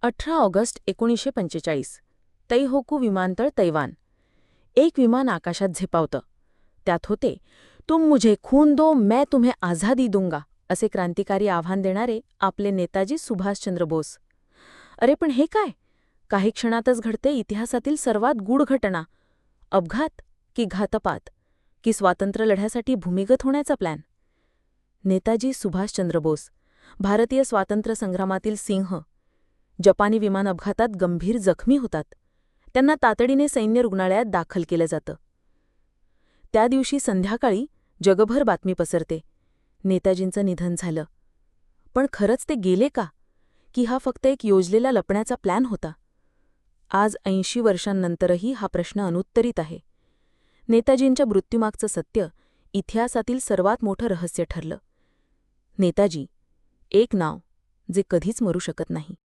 18 August 1945 तैहोकू विमानतळ Taiwan. एक विमान आकाशात झेपावतं. त्यात होते, तुम मुझे खून दो मैं तुम्हें आझादी दूंगा असे क्रांतिकारी आव्हान देणारे आपले नेताजी सुभाषचंद्र बोस. अरे पण हे काय? काही क्षणातच घडते इतिहासातील सर्वात गूढ घटना. अपघात की घातपात की स्वातंत्र्य लढ्यासाठी भूमिगत होण्याचा प्लॅन? नेताजी सुभाषचंद्र बोस, भारतीय स्वातंत्र्य संग्रामातील सिंह, जपानी विमान अपघातात गंभीर जखमी होतात. त्यांना तातडीने सैन्य रुग्णालयात दाखल केलं जातं. त्या दिवशी संध्याकाळी जगभर बातमी पसरते, नेताजींचं निधन झालं. पण खरंच ते गेले का? की हा फक्त एक योजलेला लपण्याचा प्लॅन होता? आज 80 वर्षांनंतरही हा प्रश्न अनुत्तरित आहे. नेताजींच्या मृत्यूमागचं सत्य इतिहासातील सर्वात मोठं रहस्य ठरलं. नेताजी, एक नाव जे कधीच मरू शकत नाही.